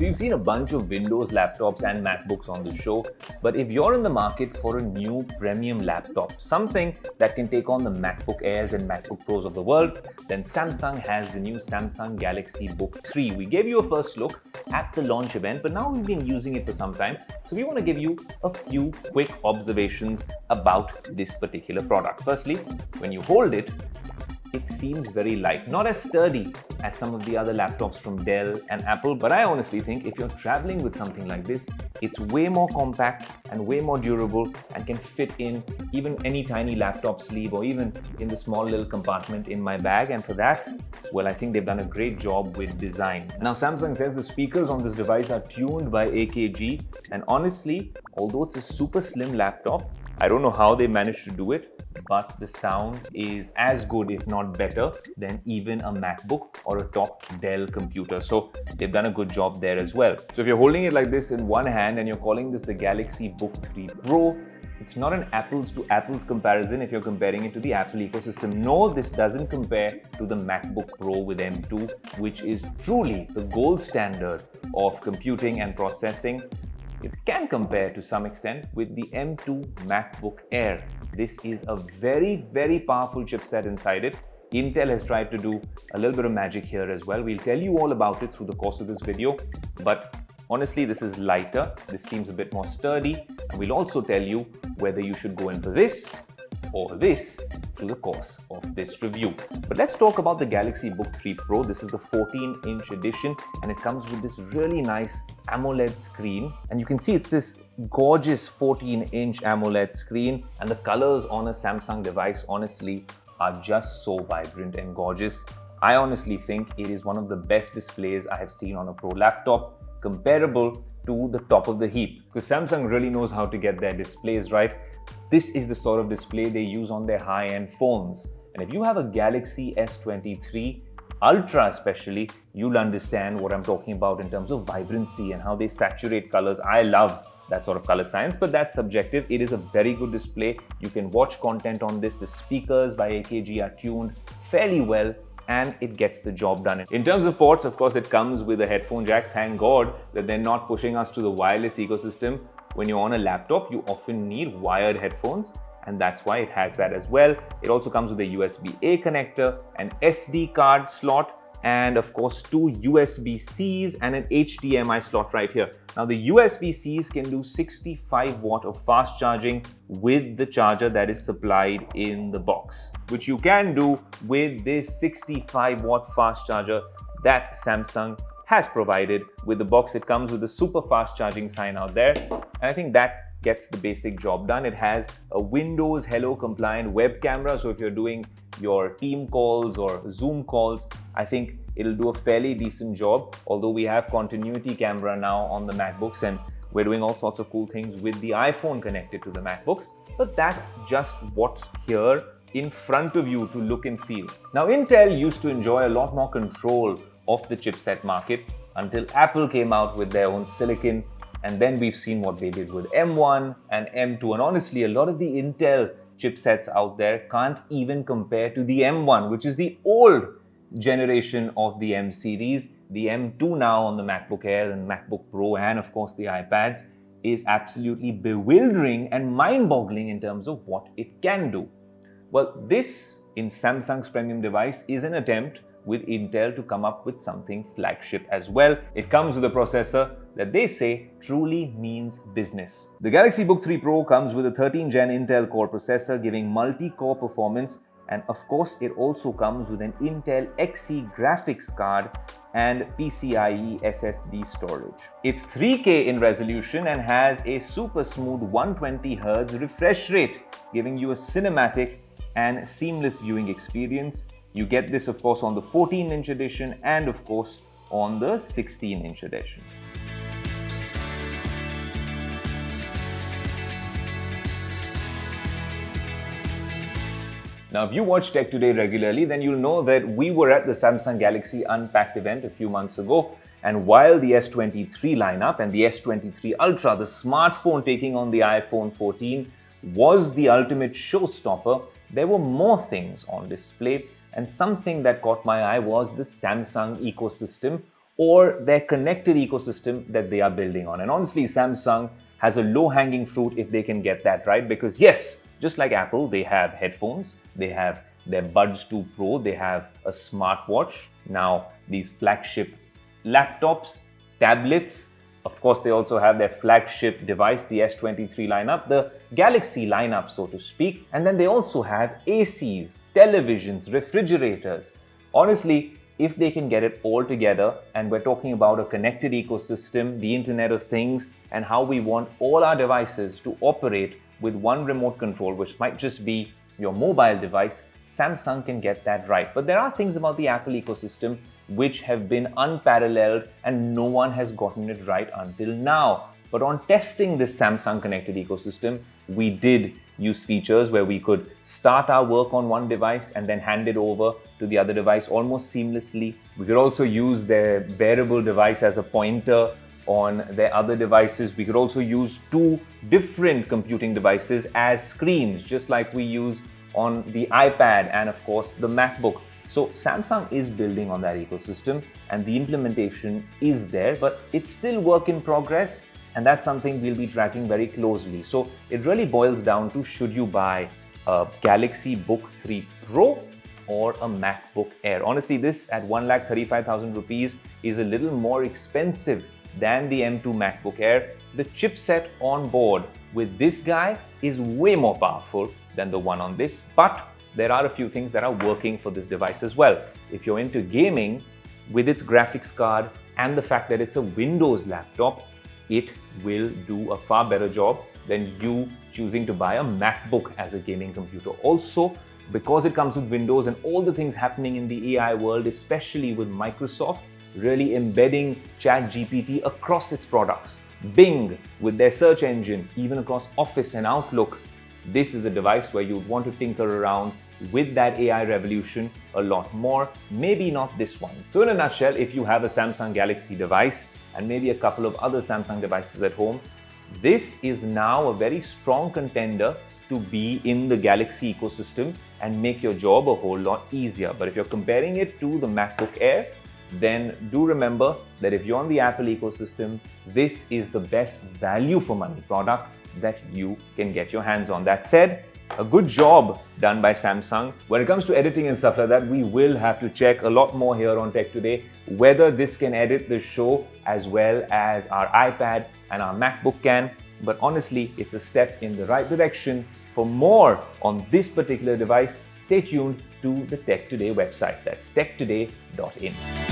So you've seen a bunch of Windows laptops and MacBooks on the show, but if you're in the market for a new premium laptop, something that can take on the MacBook Airs and MacBook Pros of the world, then Samsung has the new Samsung Galaxy Book 3. We gave you a first look at the launch event, but now we've been using it for some time, so we want to give you a few quick observations about this particular product. Firstly, when you hold it, it seems very light, not as sturdy as some of the other laptops from Dell and Apple, but I honestly think if you're traveling with something like this, it's way more compact and way more durable and can fit in even any tiny laptop sleeve or even in the small little compartment in my bag. And for that, well, I think they've done a great job with design. Now, Samsung says the speakers on this device are tuned by AKG, and honestly, although it's a super slim laptop, I don't know how they managed to do it, but the sound is as good, if not better, than even a MacBook or a top Dell computer. So they've done a good job there as well. So if you're holding it like this in one hand and you're calling this the Galaxy Book 3 Pro, it's not an apples to apples comparison if you're comparing it to the Apple ecosystem. No, this doesn't compare to the MacBook Pro with M2, which is truly the gold standard of computing and processing. It can compare to some extent with the M2 MacBook Air. This is a very, very powerful chipset inside it. Intel has tried to do a little bit of magic here as well. We'll tell you all about it through the course of this video, but honestly, this is lighter. This seems a bit more sturdy, and we'll also tell you whether you should go in for this or this through the course of this review. But let's talk about the Galaxy Book 3 Pro. This is the 14-inch edition, and it comes with this really nice AMOLED screen. And you can see it's this gorgeous 14-inch AMOLED screen, and the colors on a Samsung device honestly are just so vibrant and gorgeous. I honestly think it is one of the best displays I have seen on a Pro laptop, comparable to the top of the heap, because Samsung really knows how to get their displays right. This is the sort of display they use on their high-end phones. And if you have a Galaxy S23 Ultra especially, you'll understand what I'm talking about in terms of vibrancy and how they saturate colors. I love that sort of color science, but that's subjective. It is a very good display. You can watch content on this. The speakers by AKG are tuned fairly well, and it gets the job done. In terms of ports, of course, it comes with a headphone jack. Thank God that they're not pushing us to the wireless ecosystem. When you're on a laptop, you often need wired headphones, and that's why it has that as well. It also comes with a USB-A connector, an SD card slot, and of course 2 USB-Cs and an HDMI slot right here. Now the USB-Cs can do 65 watt of fast charging with the charger that is supplied in the box, which you can do with this 65 watt fast charger that Samsung has provided with the box. It comes with a super fast charging sign out there, and I think that gets the basic job done. It has a Windows Hello compliant web camera, so if you're doing your team calls or Zoom calls, I think it'll do a fairly decent job. Although we have continuity camera now on the MacBooks, and we're doing all sorts of cool things with the iPhone connected to the MacBooks, but that's just what's here in front of you to look and feel. Now, Intel used to enjoy a lot more control of the chipset market until Apple came out with their own silicon. And then we've seen what they did with M1 and M2. And honestly, a lot of the Intel chipsets out there can't even compare to the M1, which is the old generation of the M series. The M2 now on the MacBook Air and MacBook Pro and of course the iPads is absolutely bewildering and mind-boggling in terms of what it can do. Well, this in Samsung's premium device is an attempt with Intel to come up with something flagship as well. It comes with a processor that they say truly means business. The Galaxy Book 3 Pro comes with a 13th gen Intel Core processor giving multi-core performance, and of course it also comes with an Intel Xe graphics card and PCIe SSD storage. It's 3K in resolution and has a super smooth 120Hz refresh rate, giving you a cinematic and seamless viewing experience. You get this of course on the 14-inch edition and of course on the 16-inch edition. Now, if you watch Tech Today regularly, then you'll know that we were at the Samsung Galaxy Unpacked event a few months ago. And while the S23 lineup and the S23 Ultra, the smartphone taking on the iPhone 14, was the ultimate showstopper, there were more things on display. And something that caught my eye was the Samsung ecosystem or their connected ecosystem that they are building on. And honestly, Samsung has a low-hanging fruit if they can get that right, because yes, just like Apple, they have headphones, they have their Buds 2 Pro, they have a smartwatch, now these flagship laptops, tablets. Of course, they also have their flagship device, the S23 lineup, the Galaxy lineup, so to speak. And then they also have ACs, televisions, refrigerators. Honestly, if they can get it all together, and we're talking about a connected ecosystem, the Internet of Things, and how we want all our devices to operate with one remote control, which might just be your mobile device, Samsung can get that right. But there are things about the Apple ecosystem which have been unparalleled and no one has gotten it right until now. But on testing this Samsung connected ecosystem, we did use features where we could start our work on one device and then hand it over to the other device almost seamlessly. We could also use their wearable device as a pointer on their other devices. We could also use two different computing devices as screens, just like we use on the iPad and of course the MacBook. So Samsung is building on that ecosystem and the implementation is there, but it's still work in progress, and that's something we'll be tracking very closely. So it really boils down to, should you buy a Galaxy Book 3 Pro or a MacBook Air? Honestly, this at 1,35,000 rupees is a little more expensive than the M2 MacBook Air. The chipset on board with this guy is way more powerful than the one on this, but there are a few things that are working for this device as well. If you're into gaming, with its graphics card and the fact that it's a Windows laptop, it will do a far better job than you choosing to buy a MacBook as a gaming computer. Also, because it comes with Windows and all the things happening in the AI world, especially with Microsoft really embedding ChatGPT across its products, Bing with their search engine, even across Office and Outlook, this is a device where you'd want to tinker around with that AI revolution a lot more, maybe not this one. So in a nutshell, if you have a Samsung Galaxy device and maybe a couple of other Samsung devices at home, this is now a very strong contender to be in the Galaxy ecosystem and make your job a whole lot easier. But if you're comparing it to the MacBook Air, then do remember that if you're on the Apple ecosystem, this is the best value for money product that you can get your hands on. That said, a good job done by Samsung. When it comes to editing and stuff like that, we will have to check a lot more here on Tech Today, whether this can edit the show as well as our iPad and our MacBook can. But honestly, it's a step in the right direction. For more on this particular device, stay tuned to the Tech Today website. That's techtoday.in.